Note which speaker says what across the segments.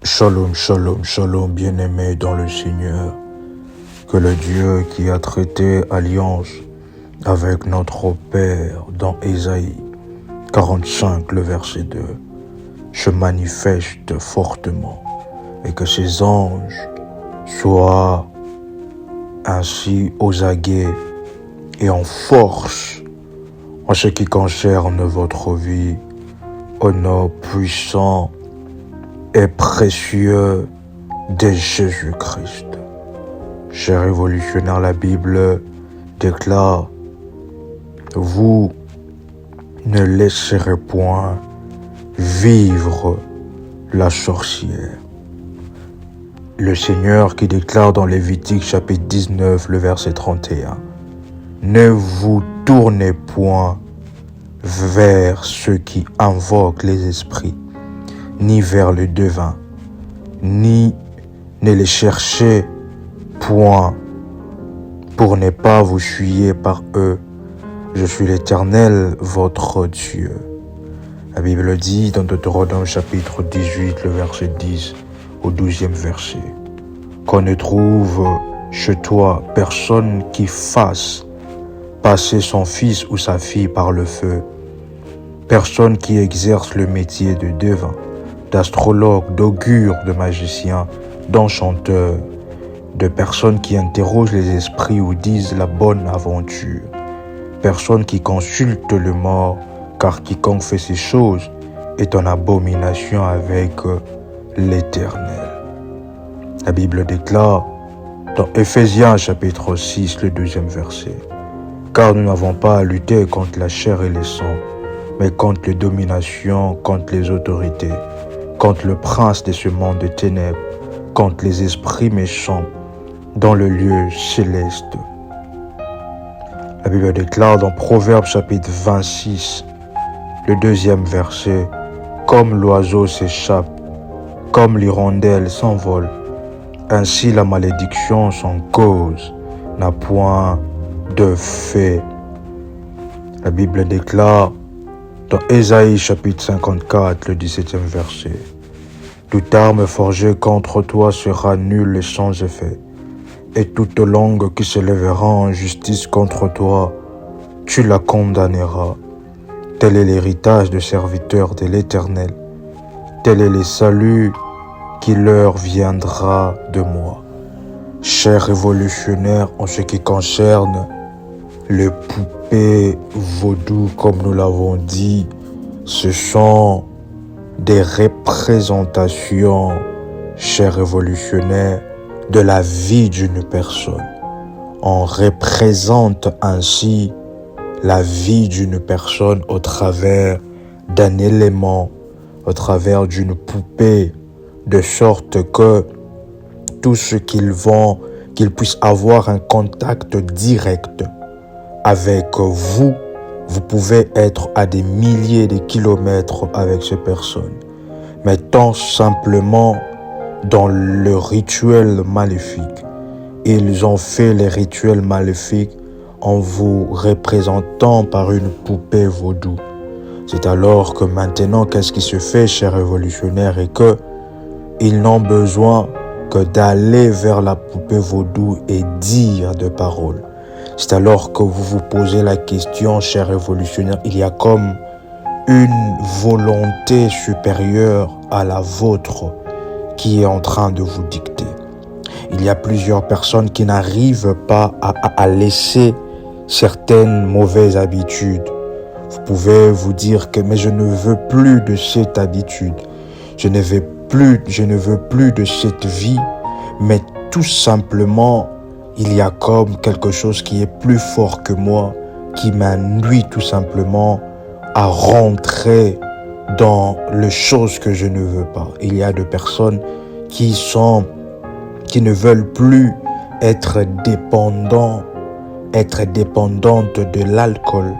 Speaker 1: Shalom, shalom, shalom, bien-aimés dans le Seigneur. Que le Dieu qui a traité alliance avec notre Père dans Ésaïe 45, le verset 2, se manifeste fortement et que ses anges soient ainsi aux aguets et en force en ce qui concerne votre vie, au nom puissant et précieux de Jésus-Christ. Cher révolutionnaire, la Bible déclare: vous ne laisserez point vivre la sorcière. Le Seigneur qui déclare dans Lévitique chapitre 19, le verset 31, ne vous tournez point vers ceux qui invoquent les esprits, ni vers le devin, ni ne les cherchez point pour ne pas vous souiller par eux. Je suis l'Éternel, votre Dieu. La Bible dit dans Deutéronome chapitre 18, le verset 10 au 12e verset, qu'on ne trouve chez toi personne qui fasse passer son fils ou sa fille par le feu, personne qui exerce le métier de devin, d'astrologue, d'augure, de magicien, d'enchanteur, de personnes qui interrogent les esprits ou disent la bonne aventure, personne qui consulte le mort, car quiconque fait ces choses est en abomination avec l'Éternel. La Bible déclare dans Éphésiens chapitre 6, le 2e verset, car nous n'avons pas à lutter contre la chair et le sang, mais contre les dominations, contre les autorités, contre le prince de ce monde de ténèbres, contre les esprits méchants dans le lieu céleste. La Bible déclare dans Proverbes chapitre 26, le 2e verset, comme l'oiseau s'échappe, comme l'hirondelle s'envole, ainsi la malédiction sans cause n'a point de fait. La Bible déclare dans Ésaïe chapitre 54, le 17e verset, toute arme forgée contre toi sera nulle et sans effet, et toute langue qui se lèvera en justice contre toi, tu la condamneras. Tel est l'héritage des serviteurs de l'Éternel, tel est le salut qui leur viendra de moi. Chers révolutionnaires, en ce qui concerne les poupées vaudou, comme nous l'avons dit, ce sont des représentations, chers révolutionnaires, de la vie d'une personne. On représente ainsi la vie d'une personne au travers d'un élément, au travers d'une poupée, de sorte que tout ce qu'ils puissent avoir un contact direct avec vous, vous pouvez être à des milliers de kilomètres avec ces personnes. Mais tant simplement dans le rituel maléfique, ils ont fait les rituels maléfiques en vous représentant par une poupée vaudou. C'est alors que maintenant, qu'est-ce qui se fait, chers révolutionnaires, et que ils n'ont besoin que d'aller vers la poupée vaudou et dire des paroles. C'est alors que vous vous posez la question, chers révolutionnaires, il y a comme une volonté supérieure à la vôtre qui est en train de vous dicter. Il y a plusieurs personnes qui n'arrivent pas à laisser certaines mauvaises habitudes. Vous pouvez vous dire que mais je ne veux plus de cette habitude, je ne veux plus de cette vie, mais tout simplement, il y a comme quelque chose qui est plus fort que moi, qui m'induit tout simplement à rentrer dans les choses que je ne veux pas. Il y a des personnes qui ne veulent plus être dépendantes de l'alcool,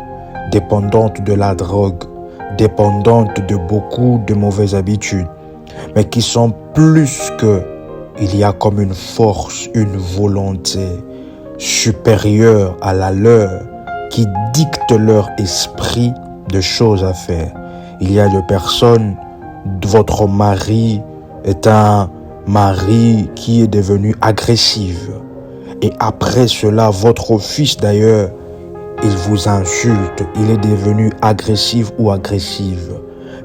Speaker 1: dépendantes de la drogue, dépendantes de beaucoup de mauvaises habitudes, mais qui sont plus que, il y a comme une force, une volonté supérieure à la leur qui dicte leur esprit de choses à faire. Il y a des personnes, votre mari est un mari qui est devenu agressif. Et après cela, votre fils d'ailleurs, il vous insulte, il est devenu agressif ou agressive.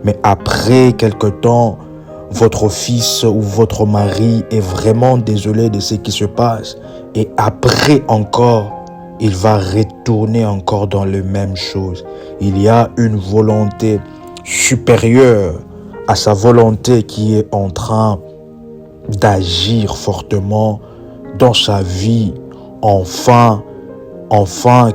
Speaker 1: Mais après quelque temps, votre fils ou votre mari est vraiment désolé de ce qui se passe. Et après encore, il va retourner encore dans les mêmes choses. Il y a une volonté supérieure à sa volonté qui est en train d'agir fortement dans sa vie, enfin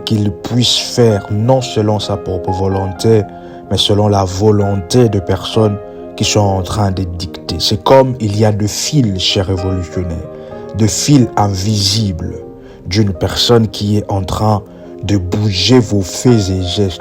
Speaker 1: qu'il puisse faire non selon sa propre volonté, mais selon la volonté de personnes qui sont en train de dicter. C'est comme il y a de fils, chers révolutionnaires, de fils invisibles d'une personne qui est en train de bouger vos faits et gestes.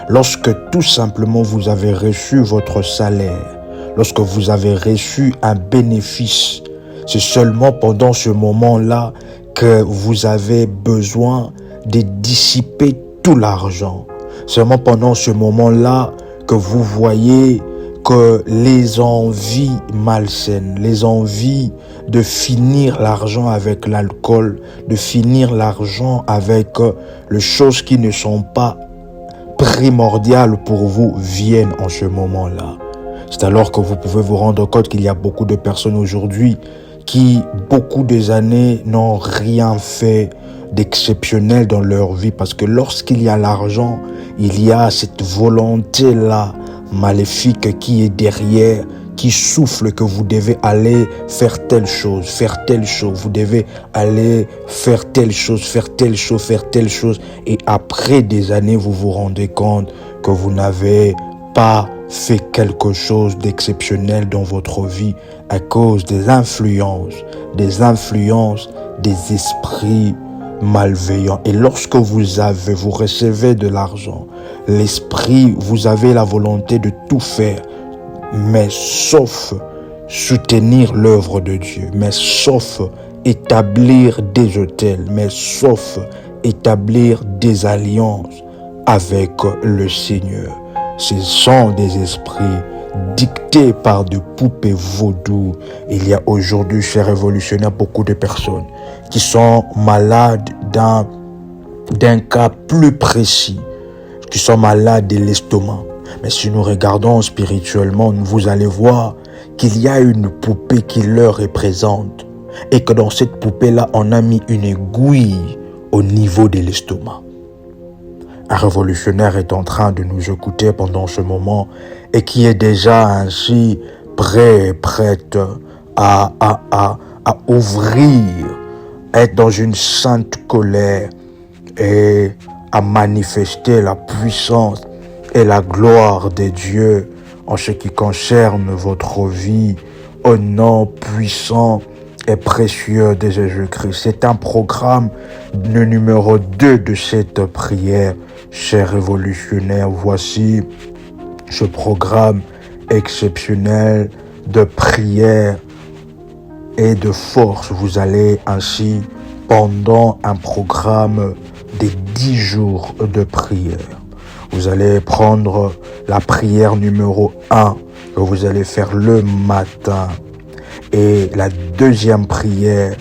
Speaker 1: Lorsque tout simplement vous avez reçu votre salaire, lorsque vous avez reçu un bénéfice, c'est seulement pendant ce moment-là que vous avez besoin de dissiper tout l'argent. Seulement pendant ce moment-là que vous voyez que les envies malsaines, les envies de finir l'argent avec l'alcool, de finir l'argent avec les choses qui ne sont pas primordiales pour vous viennent en ce moment-là. C'est alors que vous pouvez vous rendre compte qu'il y a beaucoup de personnes aujourd'hui qui, beaucoup des années, n'ont rien fait d'exceptionnel dans leur vie. Parce que lorsqu'il y a l'argent, il y a cette volonté-là maléfique qui est derrière, qui souffle que vous devez aller faire telle chose, faire telle chose. Vous devez aller faire telle chose, faire telle chose, faire telle chose. Et après des années, vous vous rendez compte que vous n'avez pas fait quelque chose d'exceptionnel dans votre vie à cause des influences des esprits malveillants. Et lorsque vous recevez de l'argent, l'esprit, vous avez la volonté de tout faire, mais sauf soutenir l'œuvre de Dieu, mais sauf établir des autels, mais sauf établir des alliances avec le Seigneur. Ce sont des esprits dictés par des poupées vaudou. Il y a aujourd'hui, chers révolutionnaires, beaucoup de personnes qui sont malades d'un cas plus précis, qui sont malades de l'estomac. Mais si nous regardons spirituellement, vous allez voir qu'il y a une poupée qui leur représente et que dans cette poupée-là, on a mis une aiguille au niveau de l'estomac. Un révolutionnaire est en train de nous écouter pendant ce moment et qui est déjà ainsi prêt et prête à ouvrir, être dans une sainte colère et à manifester la puissance et la gloire de Dieu en ce qui concerne votre vie au nom puissant et précieux de Jésus-Christ. C'est un programme, le numéro 2 de cette prière. Chers révolutionnaires, voici ce programme exceptionnel de prière et de force. Vous allez ainsi, pendant un programme de 10 jours de prière, vous allez prendre la prière numéro 1 que vous allez faire le matin. Et la deuxième prière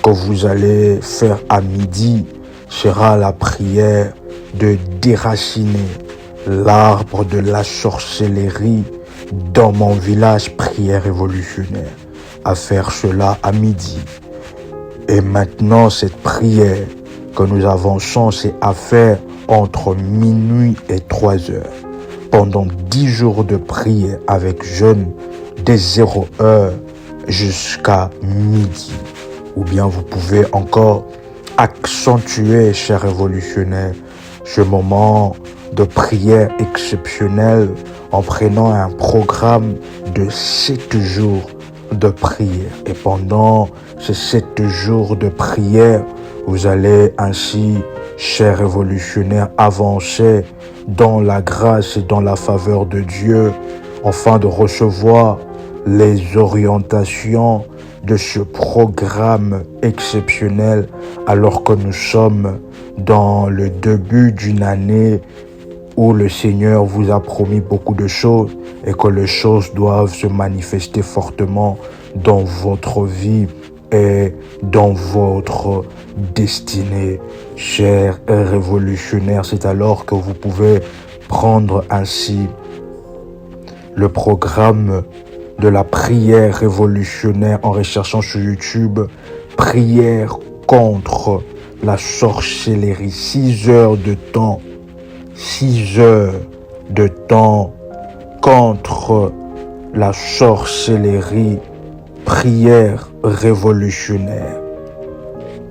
Speaker 1: que vous allez faire à midi sera la prière de déraciner l'arbre de la sorcellerie dans mon village, prière révolutionnaire. À faire cela à midi. Et maintenant, cette prière que nous avançons, c'est à faire entre minuit et 3 heures. Pendant 10 jours de prière avec jeûne de 0 heure jusqu'à midi. Ou bien vous pouvez encore accentuer, chers révolutionnaires, ce moment de prière exceptionnel en prenant un programme de 7 jours de prière. Et pendant ces 7 jours de prière, vous allez ainsi, chers révolutionnaires, avancer dans la grâce et dans la faveur de Dieu, afin de recevoir les orientations de ce programme exceptionnel, alors que nous sommes dans le début d'une année où le Seigneur vous a promis beaucoup de choses et que les choses doivent se manifester fortement dans votre vie et dans votre destinée. Chers révolutionnaires, c'est alors que vous pouvez prendre ainsi le programme de la prière révolutionnaire en recherchant sur YouTube « Prière contre la sorcellerie ». 6 heures de temps. 6 heures de temps contre la sorcellerie. Prière révolutionnaire.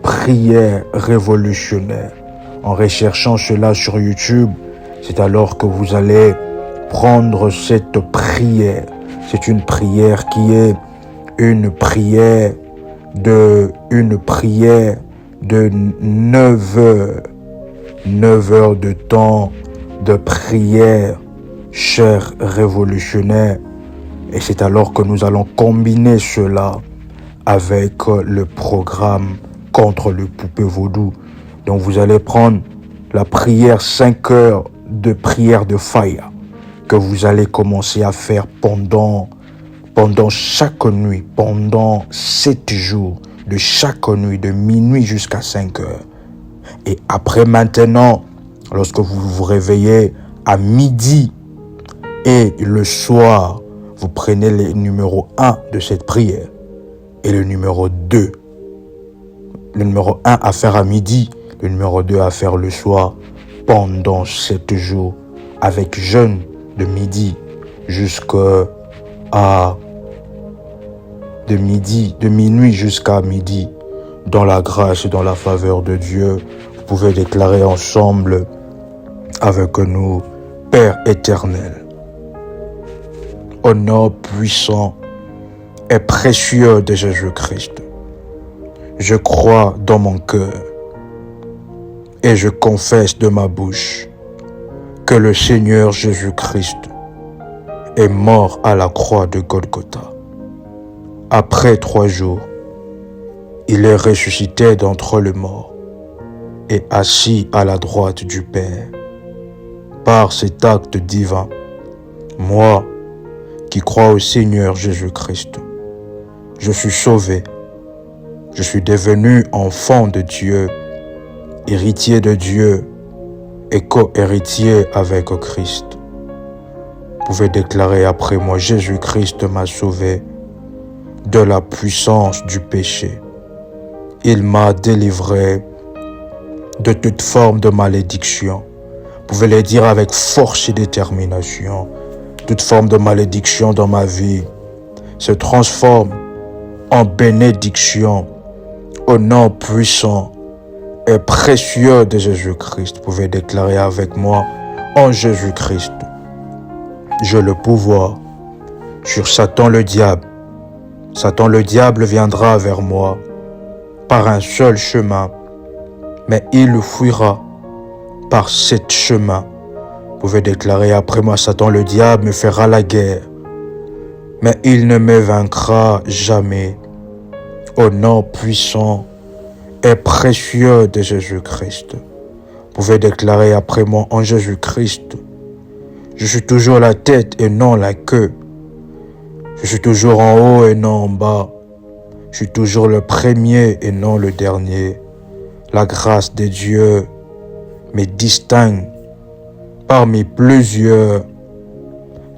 Speaker 1: Prière révolutionnaire. En recherchant cela sur YouTube, c'est alors que vous allez prendre cette prière. C'est une prière qui est une prière de 9 heures. 9 heures de temps de prière, chers révolutionnaires. Et c'est alors que nous allons combiner cela avec le programme contre le poupée vaudou. Donc vous allez prendre la prière 5 heures de prière de fire que vous allez commencer à faire pendant chaque nuit, pendant 7 jours, de chaque nuit, de minuit jusqu'à 5 heures. Et après maintenant, lorsque vous vous réveillez à midi et le soir, vous prenez le numéro 1 de cette prière et le numéro 2. Le numéro 1 à faire à midi, le numéro 2 à faire le soir pendant 7 jours avec jeûne de midi de minuit jusqu'à midi, dans la grâce et dans la faveur de Dieu. Vous pouvez déclarer ensemble avec nous: Père éternel, au nom puissant et précieux de Jésus-Christ, je crois dans mon cœur et je confesse de ma bouche que le Seigneur Jésus-Christ est mort à la croix de Golgotha. Après 3 jours, il est ressuscité d'entre les morts et assis à la droite du Père. Par cet acte divin, moi qui crois au Seigneur Jésus-Christ, je suis sauvé, je suis devenu enfant de Dieu, héritier de Dieu et co-héritier avec Christ. Vous pouvez déclarer après moi: Jésus-Christ m'a sauvé de la puissance du péché. Il m'a délivré de toute forme de malédiction. Vous pouvez le dire avec force et détermination. Toute forme de malédiction dans ma vie se transforme en bénédiction au nom puissant et précieux de Jésus-Christ. Vous pouvez déclarer avec moi: en Jésus-Christ, j'ai le pouvoir sur Satan le diable. Satan le diable viendra vers moi par un seul chemin, mais il fuira par 7 chemins. Vous pouvez déclarer après moi: Satan le diable me fera la guerre, mais il ne me vaincra jamais. Au nom puissant et précieux de Jésus-Christ. Vous pouvez déclarer après moi: en Jésus-Christ, je suis toujours la tête et non la queue. Je suis toujours en haut et non en bas. Je suis toujours le premier et non le dernier. La grâce de Dieu me distingue parmi plusieurs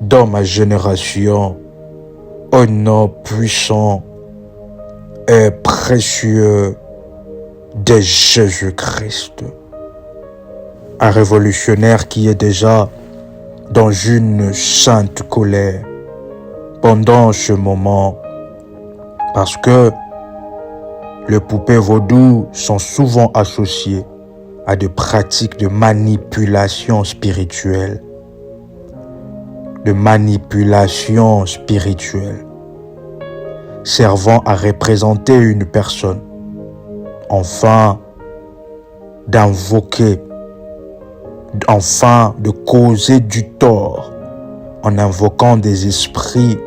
Speaker 1: dans ma génération. Au nom puissant et précieux de Jésus-Christ. Un révolutionnaire qui est déjà dans une sainte colère pendant ce moment, parce que les poupées vaudou sont souvent associées à des pratiques de manipulation spirituelle. Servant à représenter une personne, enfin d'invoquer, enfin de causer du tort en invoquant des esprits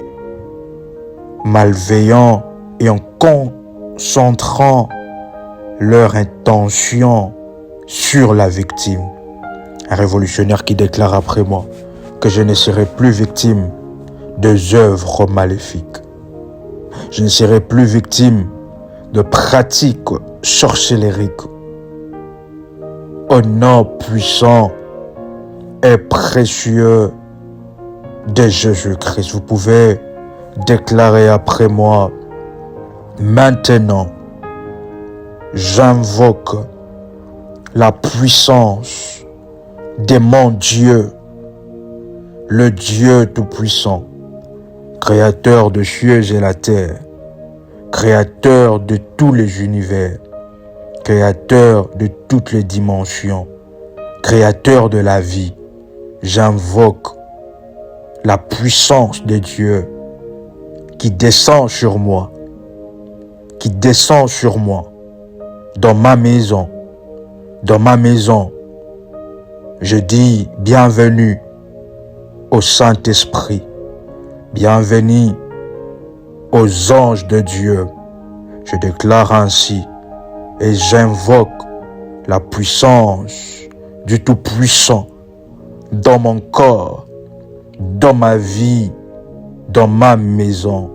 Speaker 1: malveillants et en concentrant leur intention sur la victime. Un révolutionnaire qui déclare après moi que je ne serai plus victime des œuvres maléfiques. Je ne serai plus victime de pratiques sorcellériques. Au nom puissant et précieux de Jésus-Christ, vous pouvez déclarer après moi: maintenant, j'invoque la puissance de mon Dieu, le Dieu Tout-Puissant, créateur de cieux et la terre, créateur de tous les univers, créateur de toutes les dimensions, créateur de la vie. J'invoque la puissance de Dieu qui descend sur moi, dans ma maison. Je dis bienvenue au Saint-Esprit, bienvenue aux anges de Dieu. Je déclare ainsi et j'invoque la puissance du Tout-Puissant dans mon corps, dans ma vie, dans ma maison.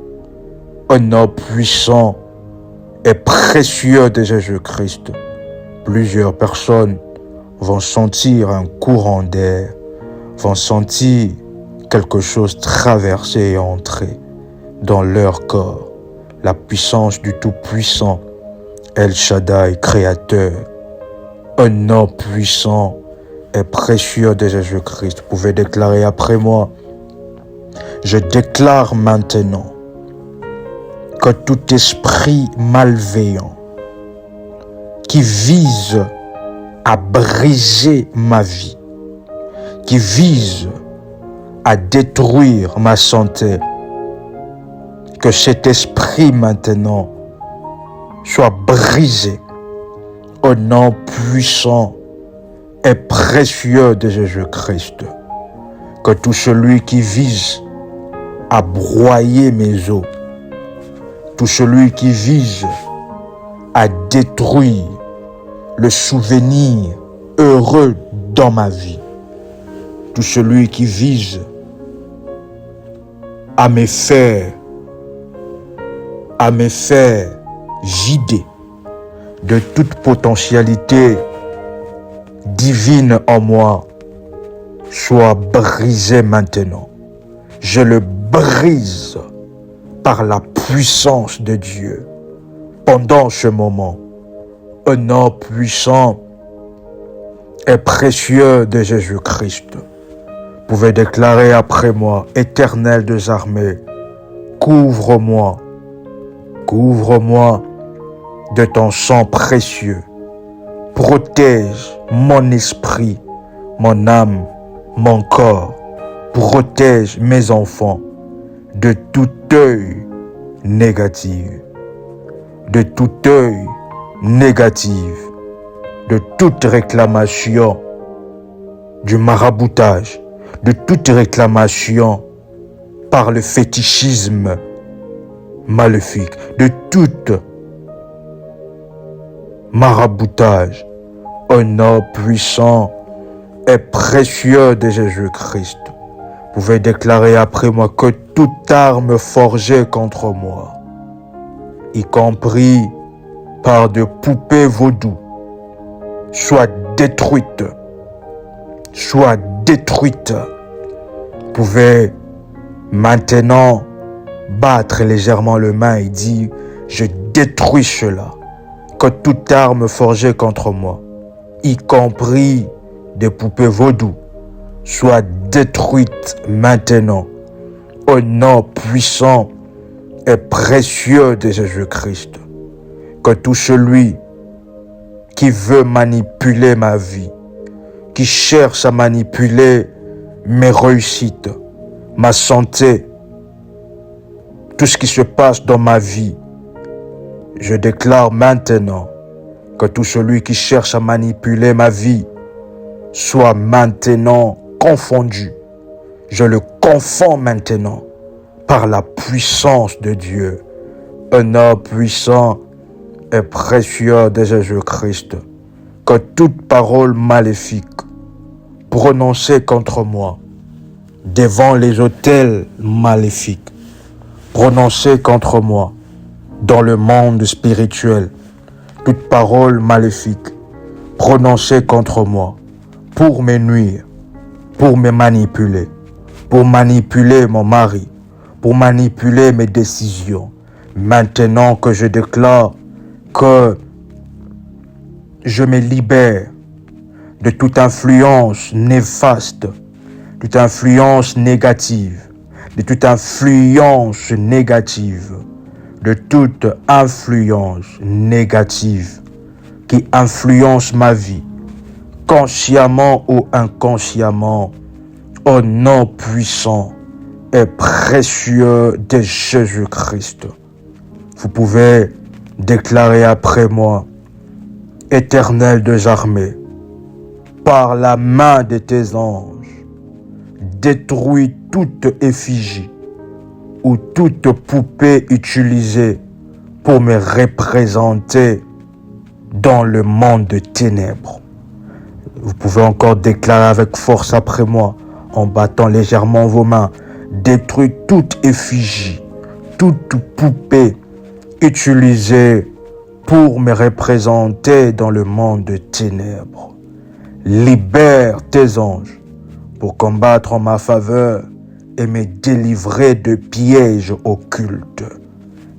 Speaker 1: Au nom puissant et précieux de Jésus-Christ, plusieurs personnes vont sentir un courant d'air, vont sentir quelque chose traverser et entrer dans leur corps. La puissance du Tout-Puissant, El Shaddai, Créateur, un nom puissant et précieux de Jésus-Christ. Vous pouvez déclarer après moi: je déclare maintenant que tout esprit malveillant qui vise à briser ma vie, qui vise à détruire ma santé, que cet esprit maintenant soit brisé au nom puissant et précieux de Jésus-Christ. Que tout celui qui vise à broyer mes os, tout celui qui vise à détruire le souvenir heureux dans ma vie, tout celui qui vise à me faire vider de toute potentialité divine en moi, soit brisé maintenant. Je le brise par la puissance de Dieu. Pendant ce moment, au nom puissant et précieux de Jésus-Christ, vous pouvez déclarer après moi: Éternel des armées, couvre-moi de ton sang précieux. Protège mon esprit, mon âme, mon corps. Protège mes enfants de tout œil négatif, de tout œil négatif, de toute réclamation du maraboutage, de toute réclamation par le fétichisme maléfique, de tout maraboutage, au nom puissant et précieux de Jésus-Christ. Vous pouvez déclarer après moi que toute arme forgée contre moi, y compris par des poupées vaudou, soit détruite. Vous pouvez maintenant battre légèrement le main et dire: je détruis cela. Que toute arme forgée contre moi, y compris des poupées vaudou, soit détruite maintenant au nom puissant et précieux de Jésus-Christ. Que tout celui qui veut manipuler ma vie, qui cherche à manipuler mes réussites, ma santé, tout ce qui se passe dans ma vie, je déclare maintenant que tout celui qui cherche à manipuler ma vie soit maintenant confondu. Je le confonds maintenant par la puissance de Dieu, un nom puissant et précieux de Jésus-Christ. Que toute parole maléfique prononcées contre moi devant les autels maléfiques, prononcées contre moi dans le monde spirituel, toute parole maléfique prononcée contre moi pour me nuire, pour me manipuler, pour manipuler mon mari, pour manipuler mes décisions. Maintenant que je déclare que je me libère de toute influence néfaste, toute influence négative, de toute influence négative, de toute influence négative qui influence ma vie, consciemment ou inconsciemment, au nom puissant et précieux de Jésus-Christ. Vous pouvez déclarer après moi: Éternel des armées, par la main de tes anges, détruis toute effigie ou toute poupée utilisée pour me représenter dans le monde de ténèbres. Vous pouvez encore déclarer avec force après moi, en battant légèrement vos mains: détruis toute effigie, toute poupée utilisée pour me représenter dans le monde de ténèbres. Libère tes anges pour combattre en ma faveur et me délivrer de pièges occultes.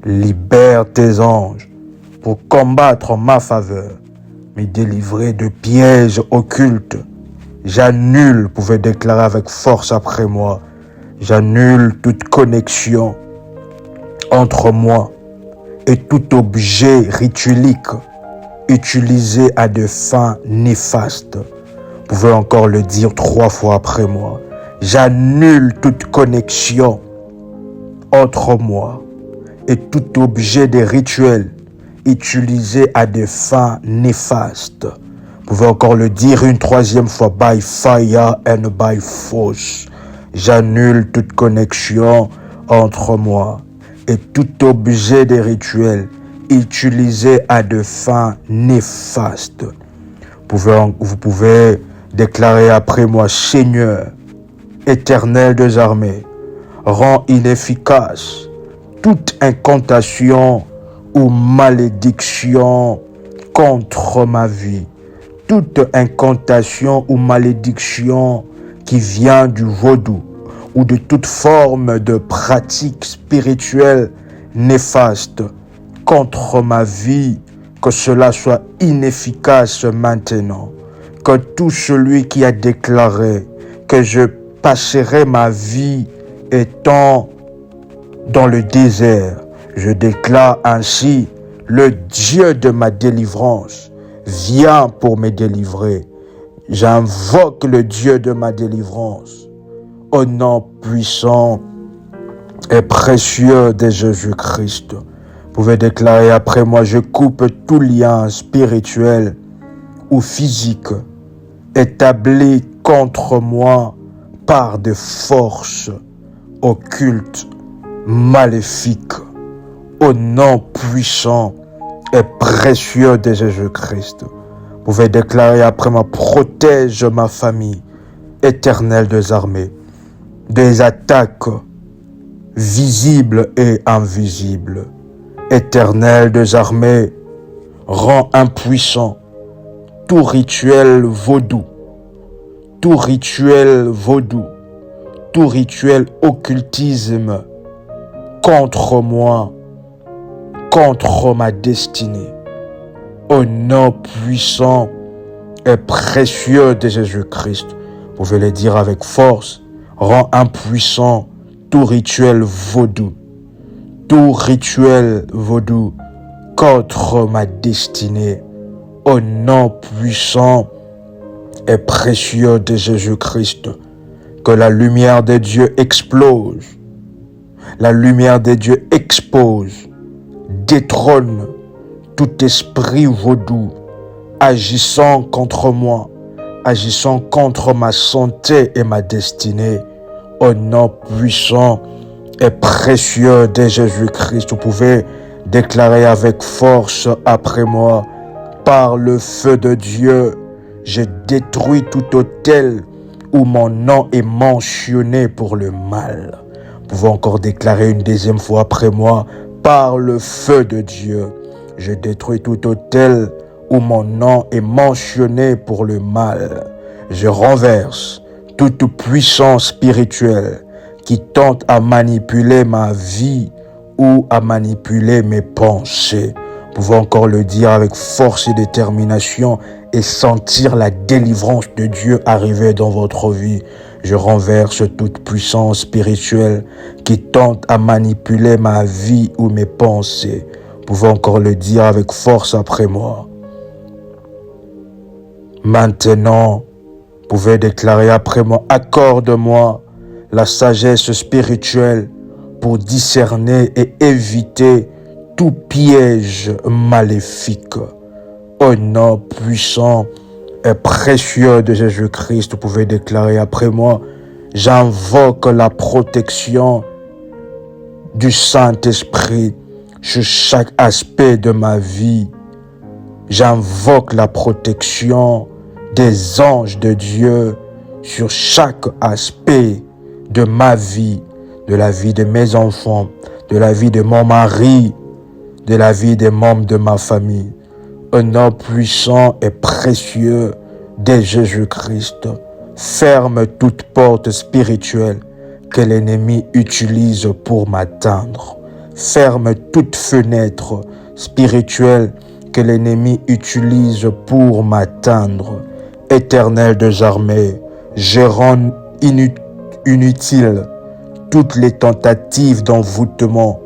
Speaker 1: Libère tes anges pour combattre en ma faveur, me délivrer de pièges occultes. J'annule, vous pouvez déclarer avec force après moi, j'annule toute connexion entre moi et tout objet rituelique utilisé à des fins néfastes. Vous pouvez encore le dire 3 fois après moi. J'annule toute connexion entre moi et tout objet de rituel utilisé à des fins néfastes. Vous pouvez encore le dire une 3e fois: by fire and by force. J'annule toute connexion entre moi et tout objet de rituel utilisé à des fins néfastes. Vous pouvez déclarer après moi: Seigneur, Éternel des armées, rends inefficace toute incantation ou malédiction contre ma vie. Toute incantation ou malédiction qui vient du vaudou ou de toute forme de pratique spirituelle néfaste contre ma vie, que cela soit inefficace maintenant. Que tout celui qui a déclaré que je passerai ma vie étant dans le désert, je déclare ainsi: le Dieu de ma délivrance vient pour me délivrer. J'invoque le Dieu de ma délivrance au nom puissant et précieux de Jésus-Christ. Vous pouvez déclarer après moi: je coupe tout lien spirituel ou physique établi contre moi par des forces occultes, maléfiques, au nom puissant et précieux de Jésus-Christ. Vous pouvez déclarer après moi: protège ma famille, Éternel des armées, des attaques visibles et invisibles. Éternel des armées, rends impuissant tout rituel vaudou, tout rituel vaudou, tout rituel occultisme contre moi, contre ma destinée. Au nom puissant et précieux de Jésus-Christ, vous pouvez le dire avec force: rends impuissant tout rituel vaudou, tout rituel vaudou contre ma destinée. Au nom puissant et précieux de Jésus-Christ, que la lumière de Dieu explose, la lumière de Dieu expose, détrône tout esprit vaudou agissant contre moi, agissant contre ma santé et ma destinée. Au nom puissant et précieux de Jésus-Christ, vous pouvez déclarer avec force après moi: par le feu de Dieu, je détruis tout autel où mon nom est mentionné pour le mal. Pouvons encore déclarer une deuxième fois après moi, par le feu de Dieu, je détruis tout autel où mon nom est mentionné pour le mal. Je renverse toute puissance spirituelle qui tente à manipuler ma vie ou à manipuler mes pensées. Pouvons encore le dire avec force et détermination et sentir la délivrance de Dieu arriver dans votre vie. Je renverse toute puissance spirituelle qui tente à manipuler ma vie ou mes pensées. Pouvons encore le dire avec force après moi. Maintenant, vous pouvez déclarer après moi, accorde-moi la sagesse spirituelle pour discerner et éviter tout piège maléfique. Au nom puissant et précieux de Jésus-Christ, vous pouvez déclarer après moi, j'invoque la protection du Saint-Esprit sur chaque aspect de ma vie. J'invoque la protection des anges de Dieu sur chaque aspect de ma vie, de la vie de mes enfants, de la vie de mon mari, de la vie des membres de ma famille. Au nom puissant et précieux de Jésus-Christ, ferme toute porte spirituelle que l'ennemi utilise pour m'atteindre. Ferme toute fenêtre spirituelle que l'ennemi utilise pour m'atteindre. Éternel des armées, je rends inutile toutes les tentatives d'envoûtement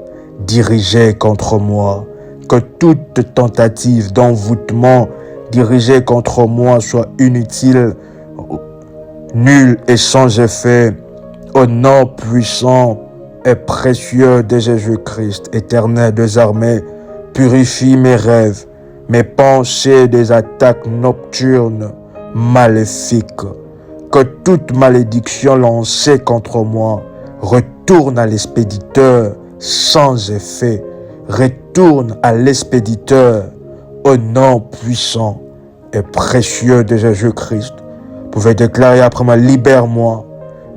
Speaker 1: dirigées contre moi. Que toute tentative d'envoûtement dirigée contre moi soit inutile, nulle et sans effet. Au nom puissant et précieux de Jésus-Christ, Éternel des armées, purifie mes rêves, mes pensées des attaques nocturnes maléfiques. Que toute malédiction lancée contre moi retourne à l'expéditeur sans effet. Retourne à l'expéditeur au nom puissant et précieux de Jésus-Christ. Vous pouvez déclarer après moi, libère-moi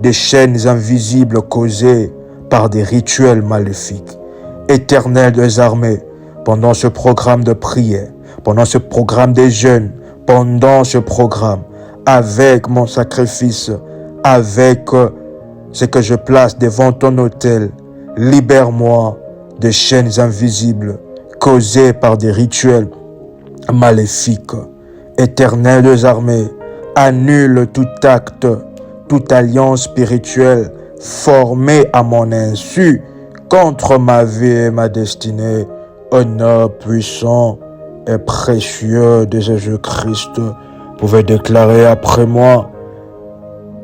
Speaker 1: des chaînes invisibles causées par des rituels maléfiques. Éternel des armées, pendant ce programme de prière, pendant ce programme des jeûnes, pendant ce programme, avec mon sacrifice, avec ce que je place devant ton autel, libère-moi des chaînes invisibles causées par des rituels maléfiques. Éternel des armées, annule tout acte, toute alliance spirituelle formée à mon insu contre ma vie et ma destinée. Au nom puissant et précieux de Jésus-Christ, vous pouvez déclarer après moi,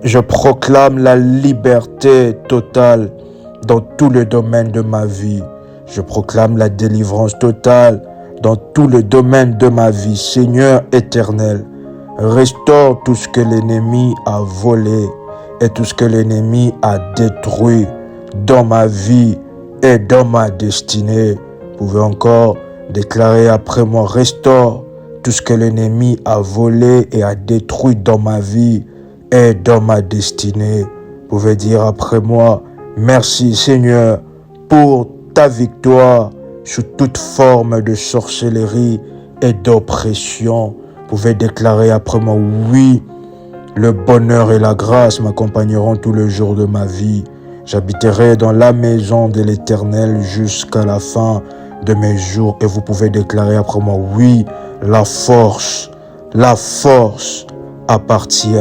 Speaker 1: je proclame la liberté totale dans tout le domaine de ma vie. Je proclame la délivrance totale dans tout le domaine de ma vie. Seigneur éternel, restaure tout ce que l'ennemi a volé et tout ce que l'ennemi a détruit dans ma vie et dans ma destinée. Vous pouvez encore déclarer après moi, restaure tout ce que l'ennemi a volé et a détruit dans ma vie et dans ma destinée. Vous pouvez dire après moi, merci Seigneur pour ta victoire sous toute forme de sorcellerie et d'oppression. Vous pouvez déclarer après moi, oui, le bonheur et la grâce m'accompagneront tous les jours de ma vie. J'habiterai dans la maison de l'Éternel jusqu'à la fin de mes jours. Et vous pouvez déclarer après moi, oui, la force appartient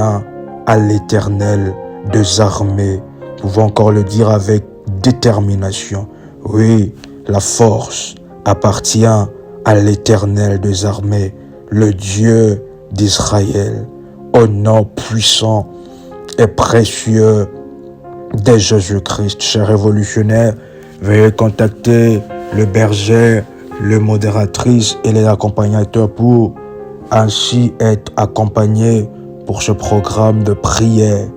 Speaker 1: à l'Éternel des armées. Vous pouvez encore le dire avec détermination. Oui, la force appartient à l'Éternel des armées, le Dieu d'Israël. Au nom puissant et précieux de Jésus-Christ, chers révolutionnaires, veuillez contacter le berger, le modératrice et les accompagnateurs pour ainsi être accompagnés pour ce programme de prière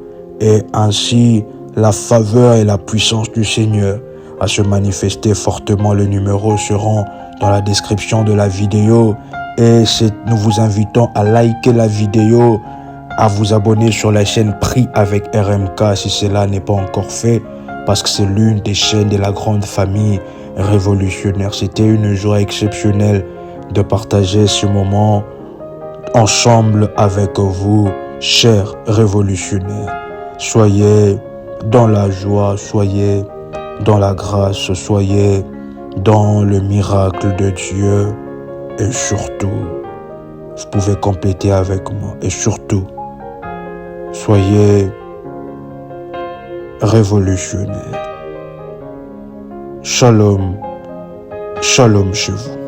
Speaker 1: et ainsi la faveur et la puissance du Seigneur à se manifester fortement. Les numéros seront dans la description de la vidéo et nous vous invitons à liker la vidéo, à vous abonner sur la chaîne Prie avec RMK si cela n'est pas encore fait, parce que c'est l'une des chaînes de la grande famille révolutionnaire. C'était une joie exceptionnelle de partager ce moment ensemble avec vous, chers révolutionnaires. Soyez dans la joie, soyez dans la grâce, soyez dans le miracle de Dieu. Et surtout, vous pouvez compléter avec moi. Et surtout, soyez révolutionnaires. Shalom, shalom chez vous.